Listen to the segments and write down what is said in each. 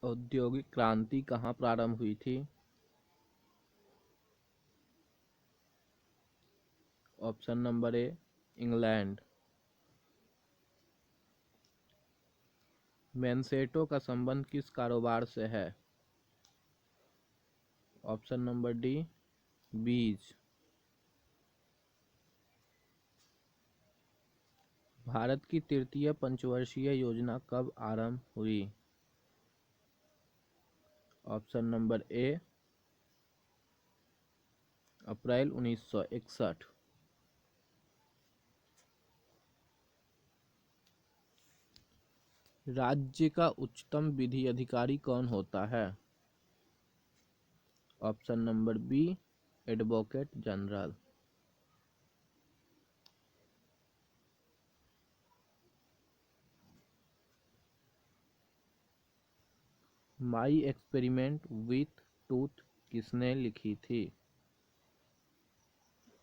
औद्योगिक क्रांति कहाँ प्रारंभ हुई थी? Option number A England. मैनसेटो का संबंध किस कारोबार से है? ऑप्शन नंबर डी बीज। भारत की तृतीय पंचवर्षीय योजना कब आरंभ हुई? ऑप्शन नंबर ए अप्रैल 1961। राज्य का उच्चतम विधि अधिकारी कौन होता है? Option number B advocate general. My experiment with टूथ किसने लिखी थी?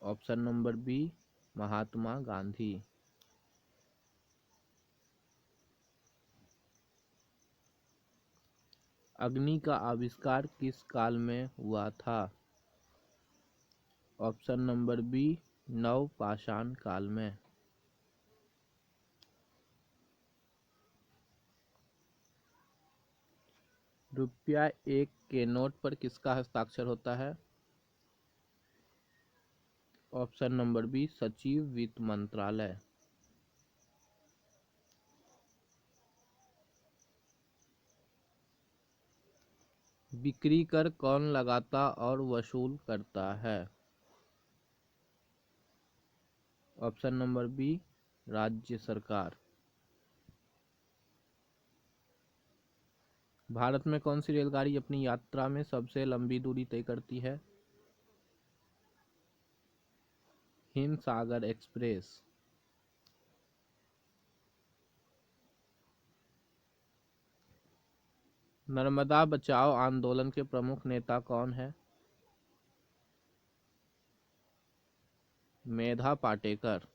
Option number B Mahatma Gandhi. अग्नि का आविष्कार किस काल में हुआ था? ऑप्शन नंबर बी नवपाषाण काल में। रुपया 1 के नोट पर किसका हस्ताक्षर होता है? ऑप्शन नंबर बी सचिव वित्त मंत्रालय। बिक्री कर कौन लगाता और वसूल करता है? ऑप्शन नंबर बी राज्य सरकार। भारत में कौन सी रेलगाड़ी अपनी यात्रा में सबसे लंबी दूरी तय करती है? हिमसागर एक्सप्रेस। नर्मदा बचाओ आंदोलन के प्रमुख नेता कौन है? मेधा पाटेकर।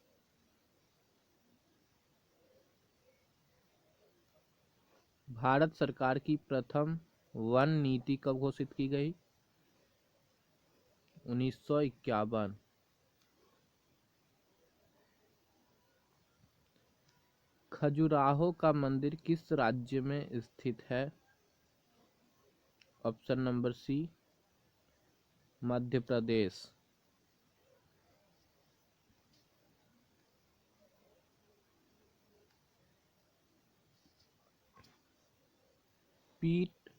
भारत सरकार की प्रथम वन नीति कब घोषित की गई? 1951। खजुराहो का मंदिर किस राज्य में स्थित है? Option number C Madhya Pradesh. Pete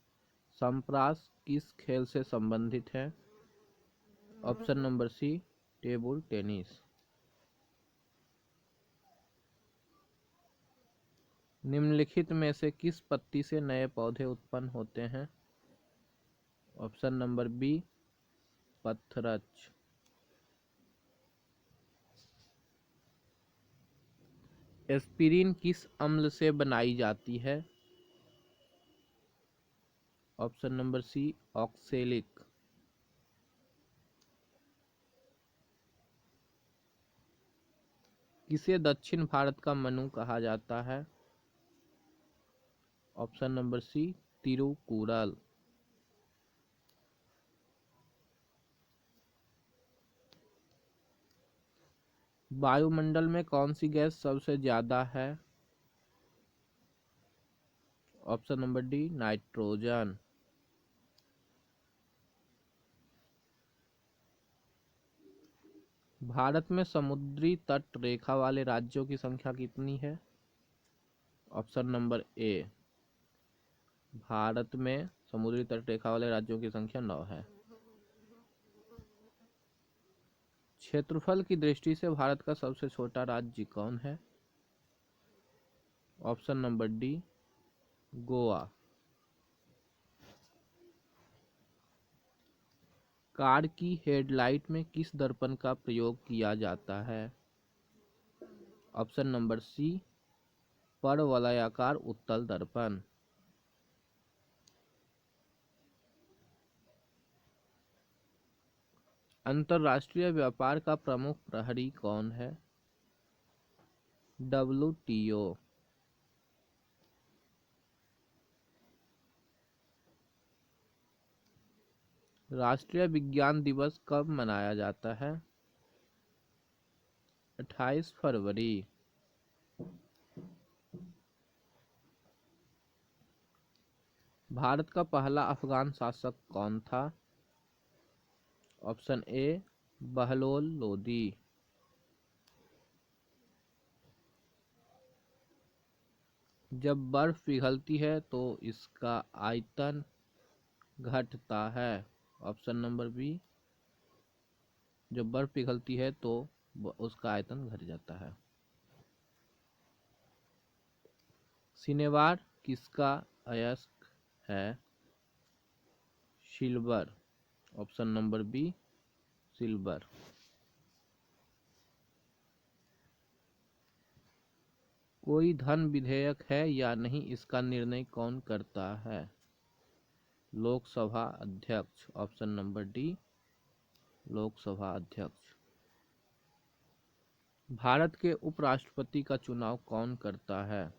Sampras किस खेल से संबंधित है? Option number C table tennis. निम्नलिखित में से किस पत्ती से नए पौधे उत्पन्न होते हैं? ऑप्शन नंबर बी पथरच। एस्पिरिन किस अम्ल से बनाई जाती है? Option number C oxalic. किसे दक्षिण भारत का मनु कहा जाता है? Option number C Tirukkural. वायुमंडल में कौन सी गैस सबसे ज्यादा है? Option number D nitrogen. Bharat में समुद्री तट रेखा वाले राज्यों की संख्या कितनी है? ऑप्शन नंबर ए भारत में समुद्री तट रेखा वाले राज्यों की संख्या 9 है। क्षेत्रफल की दृष्टि से भारत का सबसे छोटा राज्य कौन है? Option number D Goa. Car की हेडलाइट में किस दर्पण का प्रयोग किया जाता है? ऑप्शन नंबर सी परवलयाकार उत्तल दर्पण। अंतरराष्ट्रीय व्यापार का प्रमुख प्रहरी कौन है? WTO। राष्ट्रीय विज्ञान दिवस कब मनाया जाता है? 28 फरवरी। भारत का पहला अफगान शासक कौन था? Option A Bahlol Lodi. जब बर्फ पिघलती है तो इसका आयतन घटता है। ऑप्शन नंबर बी, जब बर्फ पिघलती है तो उसका आयतन घट जाता है। सिनेवार किसका अयस्क है? Silver. Option number B silver. कोई धन विधेयक है या नहीं, इसका निर्णय कौन करता है? लोकसभा अध्यक्ष। ऑप्शन नंबर डी लोकसभा अध्यक्ष। भारत के उपराष्ट्रपति का चुनाव कौन करता है?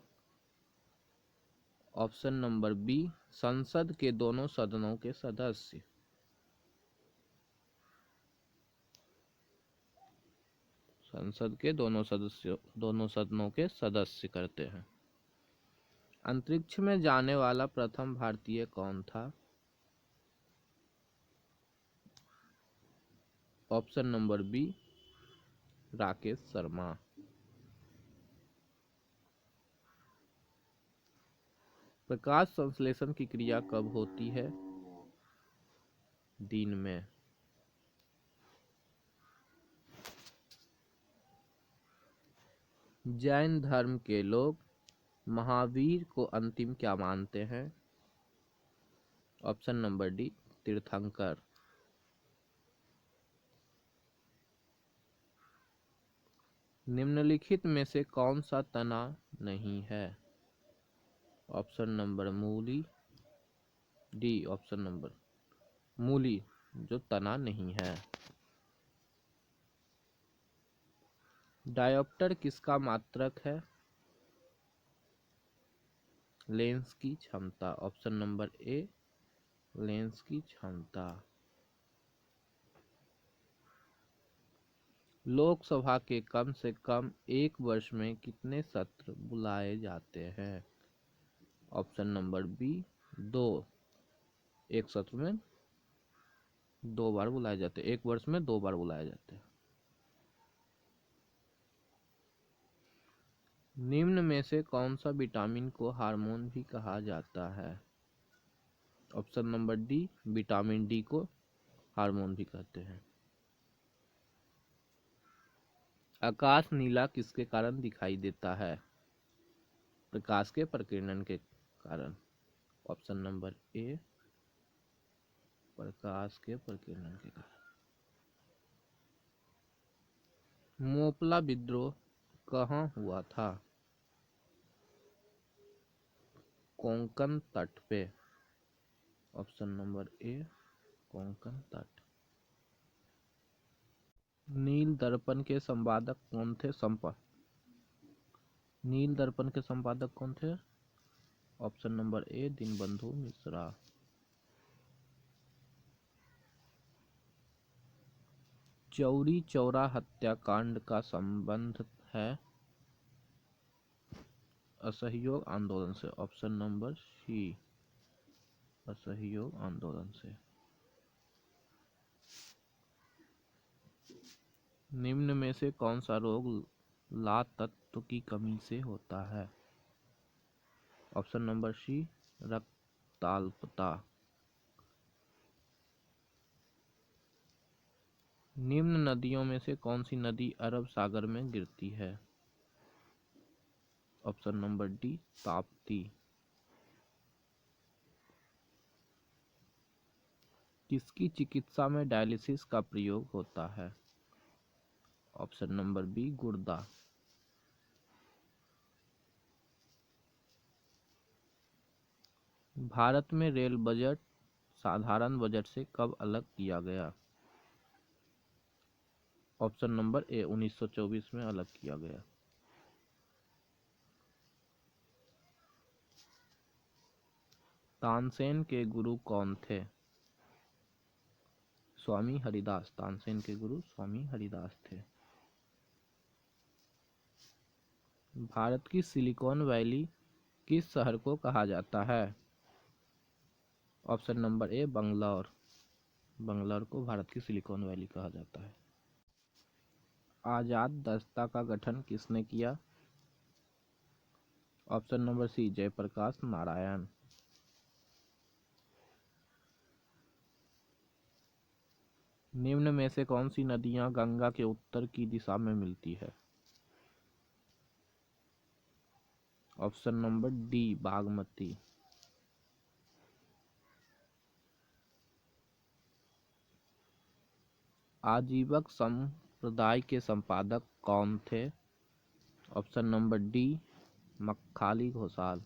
ऑप्शन नंबर बी संसद के दोनों सदनों के सदस्य। संसद के दोनों सदनों के सदस्य करते हैं। अंतरिक्ष में जाने वाला प्रथम भारतीय कौन था? Option number B Rakesh Sharma. प्रकाश संश्लेषण की क्रिया कब होती है? दिन में। जैन धर्म के लोग महावीर को अंतिम क्या मानते हैं? ऑप्शन नंबर डी तीर्थंकर। निम्नलिखित में से कौन सा तना नहीं है? ऑप्शन नंबर मूली डी ऑप्शन नंबर मूली जो तना नहीं है। डायोप्टर किसका मात्रक है? लेंस की क्षमता। ऑप्शन नंबर ए लेंस की क्षमता। लोकसभा के कम से कम एक वर्ष में कितने सत्र बुलाए जाते हैं? Option number B 2। एक सत्र में 2 बार बुलाए जाते हैं, एक वर्ष में 2 बार बुलाए जाते हैं। निम्न में से कौन सा विटामिन को हार्मोन भी कहा जाता है? Option number D vitamin D को हार्मोन भी कहते हैं। आकाश नीला किसके कारण दिखाई देता है? प्रकाश के प्रकीर्णन के कारण। ऑप्शन नंबर ए प्रकाश के प्रकीर्णन के कारण। मोपला विद्रोह कहाँ हुआ था? कोंकण तट पे। ऑप्शन नंबर ए कोंकण तट। नील दर्पण के संपादक कौन थे? नील दर्पण के संपादक कौन थे? Option number A Dinbandhu Mishra. Chauri Chaura हत्याकांड का संबंध है असहयोग आंदोलन से। ऑप्शन नंबर सी असहयोग आंदोलन से। निम्न में से कौन सा रोग लाल तत्व की कमी से होता है? ऑप्शन नंबर सी रक्ताल्पता। निम्न नदियों में से कौन सी नदी अरब सागर में गिरती है? Option number D Tapti. किसकी चिकित्सा में डायलिसिस का प्रयोग होता है? ऑप्शन नंबर बी गुर्दा। भारत में रेल बजट साधारण बजट से कब अलग किया गया? ऑप्शन नंबर ए 1924 में अलग किया गया। तानसेन के गुरु कौन थे? स्वामी हरिदास, तानसेन के गुरु स्वामी हरिदास थे। भारत की सिलिकॉन वैली किस शहर को कहा जाता है? ऑप्शन नंबर ए बंगलौर। बंगलौर को भारत की सिलिकॉन वैली कहा जाता है। आजाद दस्ता का गठन किसने किया? Option number C Jayaprakash Narayan. निम्न में से कौन सी नदियां गंगा के उत्तर की दिशा में मिलती है? Option number D Bagmati. आजीवक संप्रदाय के संपादक कौन थे? Option number D Makkhali Ghoshal.